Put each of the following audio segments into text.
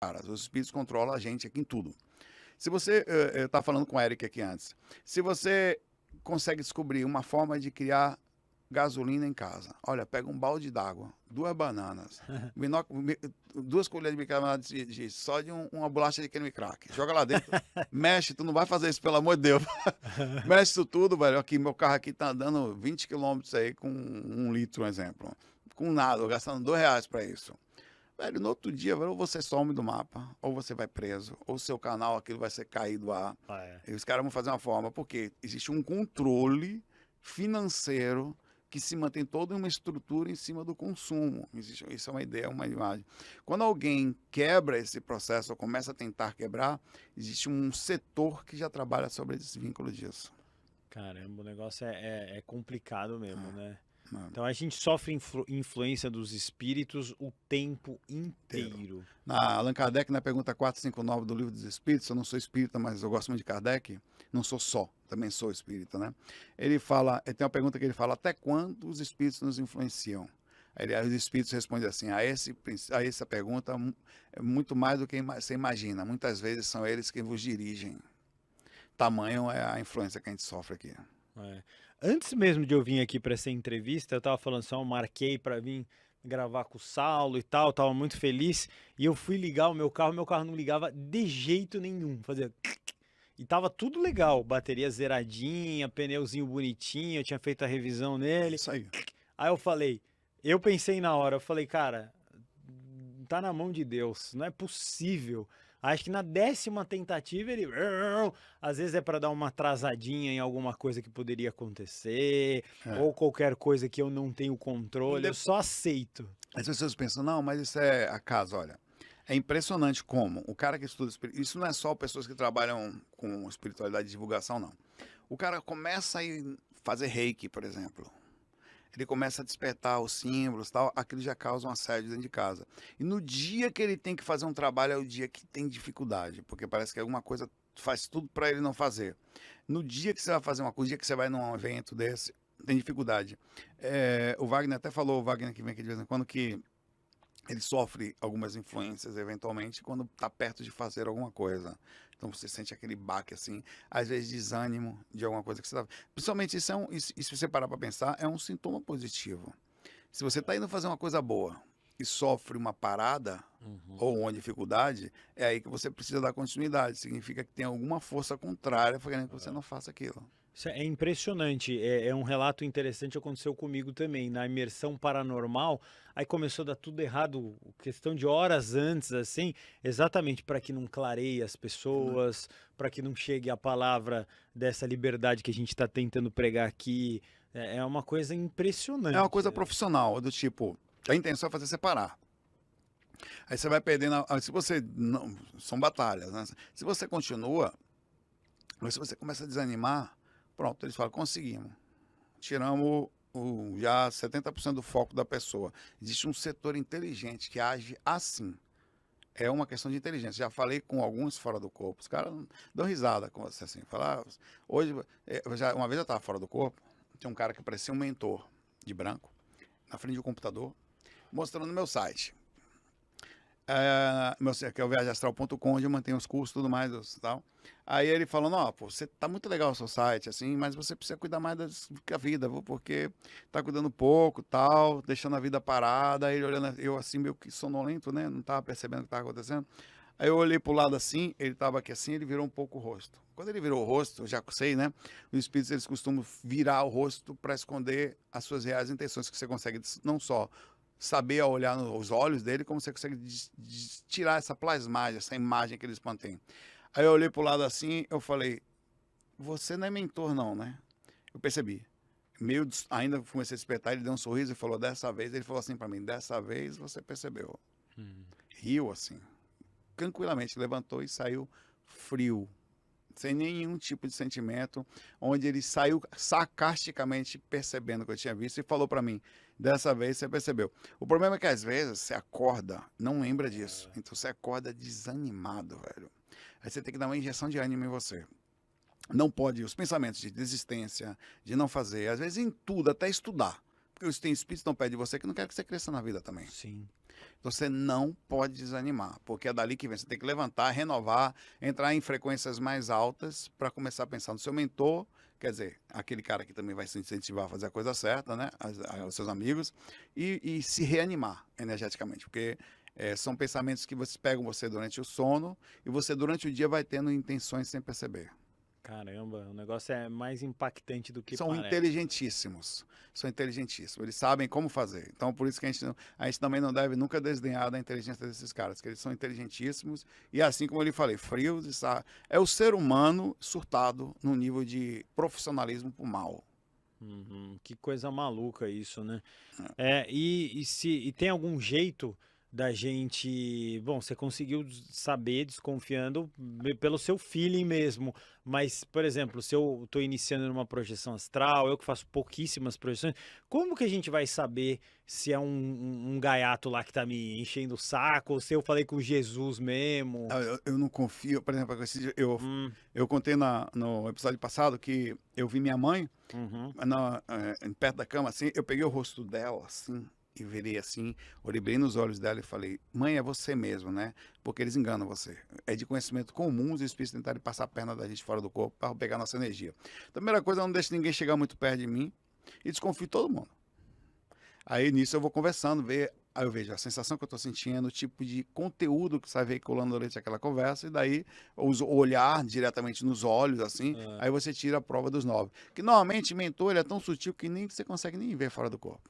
caras. Os espíritos controlam a gente aqui em tudo. Se você, eu estava falando com o Eric aqui antes, se você consegue descobrir uma forma de criar gasolina em casa, olha, pega um balde d'água, 2 bananas, 2 colheres de bicarbonato de sódio e uma bolacha de creme crack, joga lá dentro, mexe, tu não vai fazer isso, pelo amor de Deus. Mexe isso tudo, velho, aqui, meu carro aqui tá andando 20 quilômetros aí com 1 litro, um exemplo, com nada, gastando R$ 2 para isso. Velho, no outro dia, velho, ou você some do mapa, ou você vai preso, ou seu canal, aquilo vai ser caído lá. Ah, é. E os caras vão fazer uma forma, porque existe um controle financeiro que se mantém toda uma estrutura em cima do consumo. Isso é uma ideia, uma imagem. Quando alguém quebra esse processo, ou começa a tentar quebrar, existe um setor que já trabalha sobre esse vínculo disso. Caramba, o negócio é complicado mesmo, né? Mano. Então a gente sofre influência dos espíritos o tempo inteiro. Na Allan Kardec, na pergunta 459 do Livro dos Espíritos, eu não sou espírita, mas eu gosto muito de Kardec, não sou só, também sou espírita, né? Ele tem uma pergunta que ele fala, até quando os espíritos nos influenciam? Aí os espíritos respondem assim, a essa pergunta é muito mais do que você imagina, muitas vezes são eles que vos dirigem. Tamanho é a influência que a gente sofre aqui. É. Antes mesmo de eu vir aqui para essa entrevista, eu tava falando assim, eu marquei para vir gravar com o Saulo e tal, tava muito feliz, e eu fui ligar o meu carro não ligava de jeito nenhum, fazia e tava tudo legal, bateria zeradinha, pneuzinho bonitinho, eu tinha feito a revisão nele. Isso aí. Aí eu pensei na hora, eu falei, cara, tá na mão de Deus, não é possível. Acho que na 10ª tentativa ele, às vezes é para dar uma atrasadinha em alguma coisa que poderia acontecer, ou qualquer coisa que eu não tenho controle, eu só aceito. As pessoas pensam, não, mas isso é acaso, olha. É impressionante como o cara que estuda isso não é só pessoas que trabalham com espiritualidade e divulgação, não. O cara começa a fazer reiki, por exemplo. Ele começa a despertar os símbolos, tal, aquilo já causa um assédio dentro de casa. E no dia que ele tem que fazer um trabalho é o dia que tem dificuldade, porque parece que alguma coisa faz tudo para ele não fazer. No dia que você vai fazer uma coisa, no dia que você vai num evento desse, tem dificuldade. O Wagner até falou, o Wagner que vem aqui de vez em quando, que ele sofre algumas influências, eventualmente, quando está perto de fazer alguma coisa. Então você sente aquele baque, assim, às vezes desânimo de alguma coisa que você está... Principalmente, se você parar para pensar, é um sintoma positivo. Se você está indo fazer uma coisa boa e sofre uma parada ou uma dificuldade, é aí que você precisa dar continuidade. Significa que tem alguma força contrária querendo que você não faça aquilo. Isso é impressionante, é um relato interessante, aconteceu comigo também, na imersão paranormal, aí começou a dar tudo errado, questão de horas antes, assim, exatamente para que não clareie as pessoas, para que não chegue a palavra dessa liberdade que a gente está tentando pregar aqui, é uma coisa impressionante. É uma coisa profissional, do tipo, a intenção é fazer você parar. Aí você vai perdendo, se você, não, são batalhas, né? Se você continua, mas se você começa a desanimar, pronto, eles falam, conseguimos. Tiramos já 70% do foco da pessoa. Existe um setor inteligente que age assim. É uma questão de inteligência. Já falei com alguns fora do corpo. Os caras dão risada com você assim. Falar, hoje, uma vez eu estava fora do corpo, tinha um cara que parecia um mentor de branco, na frente do computador, mostrando meu site. Que é o viagemastral.com, onde eu mantenho os cursos e tudo mais. Tal. Aí ele falando, ó, pô, você tá muito legal o seu site, assim, mas você precisa cuidar mais da vida, porque tá cuidando pouco, tal, deixando a vida parada. Aí ele olhando, eu assim, meio que sonolento, né? Não tava percebendo o que tava acontecendo. Aí eu olhei pro lado assim, ele tava aqui assim, ele virou um pouco o rosto. Quando ele virou o rosto, eu já sei, né? Os espíritos, eles costumam virar o rosto para esconder as suas reais intenções, que você consegue não só saber ao olhar nos olhos dele, como você consegue tirar essa plasmagem, essa imagem que eles mantêm. Aí eu olhei pro lado assim, eu falei, você não é mentor não, né? Eu percebi. Ainda comecei a despertar, ele deu um sorriso e falou, dessa vez, ele falou assim para mim, dessa vez você percebeu. Riu assim, tranquilamente, levantou e saiu frio, sem nenhum tipo de sentimento, onde ele saiu sarcasticamente percebendo o que eu tinha visto e falou para mim, dessa vez você percebeu. O problema é que às vezes você acorda, não lembra disso, então você acorda desanimado, velho. Aí você tem que dar uma injeção de ânimo em você. Não pode, os pensamentos de desistência, de não fazer, às vezes em tudo, até estudar. Porque os espíritos não pedem de você que não quer que você cresça na vida também. Sim. Você não pode desanimar, porque é dali que vem. Você tem que levantar, renovar, entrar em frequências mais altas para começar a pensar no seu mentor, quer dizer, aquele cara que também vai se incentivar a fazer a coisa certa, né? Os seus amigos, e se reanimar energeticamente, porque são pensamentos que você pegam você durante o sono e você durante o dia vai tendo intenções sem perceber. Caramba, o negócio é mais impactante do que São parece. inteligentíssimos. São inteligentíssimos. Eles sabem como fazer. Então, por isso que a gente também não deve nunca desdenhar da inteligência desses caras, que eles são inteligentíssimos. E assim como eu lhe falei, frios, é o ser humano surtado no nível de profissionalismo pro mal. Uhum, que coisa maluca isso, né? E tem algum jeito da gente. Bom, você conseguiu saber desconfiando pelo seu feeling mesmo. Mas, por exemplo, se eu estou iniciando numa projeção astral, eu que faço pouquíssimas projeções, como que a gente vai saber se é um gaiato lá que tá me enchendo o saco, ou se eu falei com Jesus mesmo? Eu não confio, por exemplo, Hum, eu contei no episódio passado que eu vi minha mãe uhum. perto da cama, assim, eu peguei o rosto dela, assim, e virei assim, olhei bem nos olhos dela e falei, mãe, é você mesmo, né? Porque eles enganam você. É de conhecimento comum os espíritos tentarem passar a perna da gente fora do corpo para pegar nossa energia. Então, a primeira coisa, eu não deixo ninguém chegar muito perto de mim e desconfio de todo mundo. Aí nisso eu vou conversando, aí eu vejo a sensação que eu estou sentindo, o tipo de conteúdo que sai veiculando durante aquela conversa, e daí o olhar diretamente nos olhos, assim, Ah. aí você tira a prova dos 9. Que normalmente mentor ele é tão sutil que nem você consegue nem ver fora do corpo.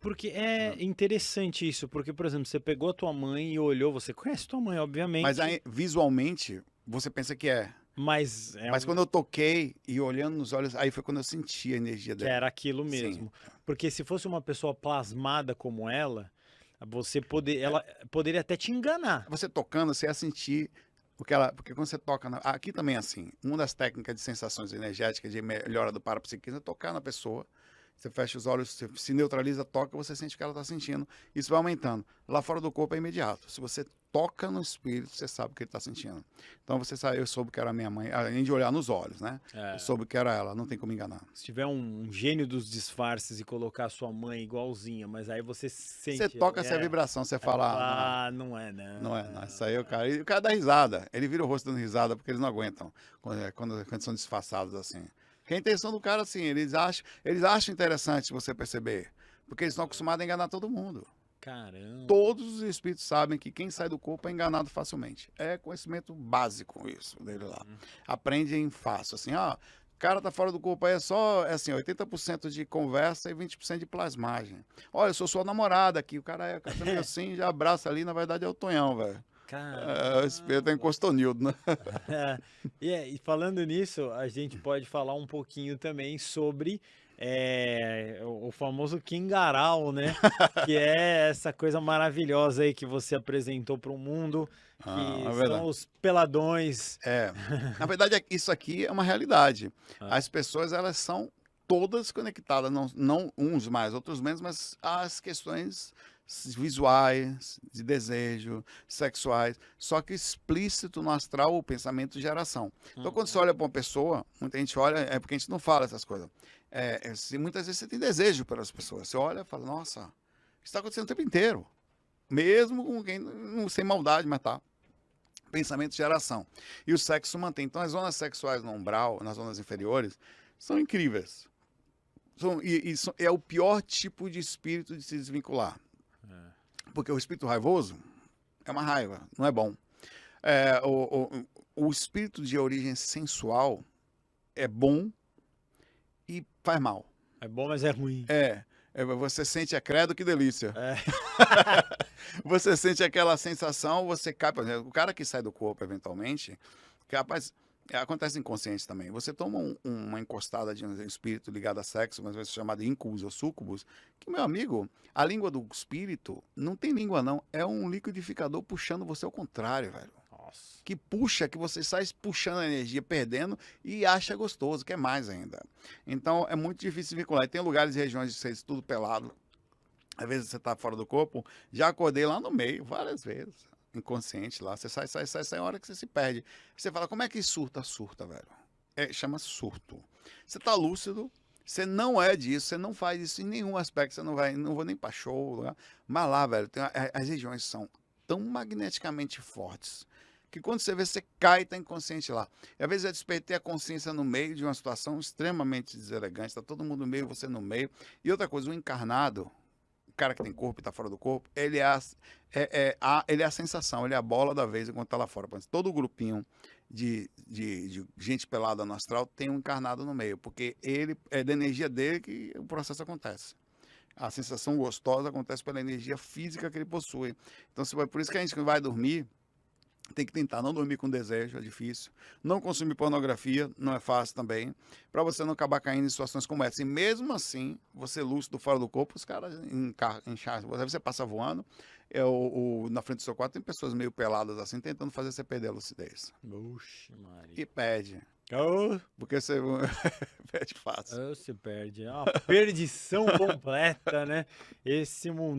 Porque é interessante isso, porque, por exemplo, você pegou a tua mãe e olhou, você conhece tua mãe, Mas obviamente, aí, visualmente, você pensa que é. mas Mas quando eu toquei e olhando nos olhos, aí foi quando eu senti a energia que dela. era aquilo Sim. mesmo. Porque se fosse uma pessoa plasmada como ela poderia até te enganar. Você tocando, você ia sentir porque quando você toca, aqui também é assim, uma das técnicas de sensações energéticas de melhora do parapsiquismo é tocar na pessoa. Você fecha os olhos, você se neutraliza, toca, você sente o que ela está sentindo. Isso vai aumentando. Lá fora do corpo é imediato. Se você toca no espírito, você sabe o que ele está sentindo. Então você sabe, eu soube que era minha mãe, além de olhar nos olhos, né? Eu É, soube que era ela, não tem como enganar. se tiver um gênio dos disfarces e colocar sua mãe igualzinha, mas aí você Você sente, toca essa vibração, você fala, não é. não é Não é, não. não. Isso aí o cara. E o cara dá risada. Ele vira o rosto dando risada porque eles não aguentam quando são disfarçados assim. Que a intenção do cara, assim, eles acham interessante você perceber. Porque eles estão acostumados a enganar todo mundo. Caramba. Todos os espíritos sabem que quem sai do corpo é enganado facilmente. É conhecimento básico isso dele lá. Aprendem fácil. Assim, o cara tá fora do corpo aí é assim, 80% de conversa e 20% de plasmagem. Olha, eu sou sua namorada aqui. O cara tá meio assim, já abraça ali, na verdade é o Tonhão, velho. O espírito Caramba. encostou Nildo, né? E falando nisso, a gente pode falar um pouquinho também sobre o famoso Kingaral, né? Que é essa coisa maravilhosa aí que você apresentou para o mundo, que É são verdade. os peladões. É, na verdade, isso aqui é uma realidade. Ah, As pessoas, elas são todas conectadas, não uns mais, outros menos, mas as questões visuais, de desejo, sexuais, só que explícito no astral o pensamento de geração. Então, quando você uhum. olha para uma pessoa, muita gente olha, é porque a gente não fala essas coisas. Muitas vezes você tem desejo pelas pessoas. Você olha e fala, nossa, isso está acontecendo o tempo inteiro. Mesmo com quem, sem maldade, mas tá pensamento de geração. E o sexo mantém. Então, as zonas sexuais no umbral, nas zonas inferiores, são incríveis. É o pior tipo de espírito de se desvincular. Porque o espírito raivoso é uma raiva, não é bom. O espírito de origem sensual é bom e faz mal. É bom, mas é ruim. Você sente credo, que delícia. É. Você sente aquela sensação, você cai, por exemplo, o cara que sai do corpo eventualmente, que rapaz, acontece inconsciente também. Você toma uma encostada de um espírito ligado a sexo, mas vai ser chamado incubus ou sucubus, que, meu amigo, a língua do espírito não tem língua não, é um liquidificador puxando você ao contrário, velho. Nossa. Que puxa, que você sai puxando a energia, perdendo e acha gostoso, quer mais ainda. Então é muito difícil vincular. E tem lugares e regiões de vocês tudo pelado. Às vezes você tá fora do corpo, já acordei lá no meio, várias vezes, inconsciente lá. Você sai, a hora que você se perde. Você fala, como é que surta? Surta, velho. Chama surto. Você tá lúcido, Você não é disso, você não faz isso em nenhum aspecto, você não vai, não vou nem pra show, lugar. Mas lá, velho, as regiões são tão magneticamente fortes que quando você vê, você cai e tá inconsciente lá. E às vezes é despertar a consciência no meio de uma situação extremamente deselegante, tá todo mundo no meio, você no meio. E outra coisa, o encarnado, o cara que tem corpo e tá fora do corpo, ele é a sensação, ele é a bola da vez enquanto tá lá fora. Por exemplo, todo grupinho de gente pelada no astral tem um encarnado no meio, porque ele é da energia dele que o processo acontece. A sensação gostosa acontece pela energia física que ele possui. Então, por isso que a gente vai dormir, tem que tentar não dormir com desejo, é difícil. Não consumir pornografia, não é fácil também. Para você não acabar caindo em situações como essa. E mesmo assim, você lúcido fora do corpo, os caras encharcam. Você passa voando, na frente do seu quarto tem pessoas meio peladas assim, tentando fazer você perder a lucidez. Oxe, Maria. E pede. Oh, Porque você pede fácil. se perde. É uma perdição completa, né? Esse mundo.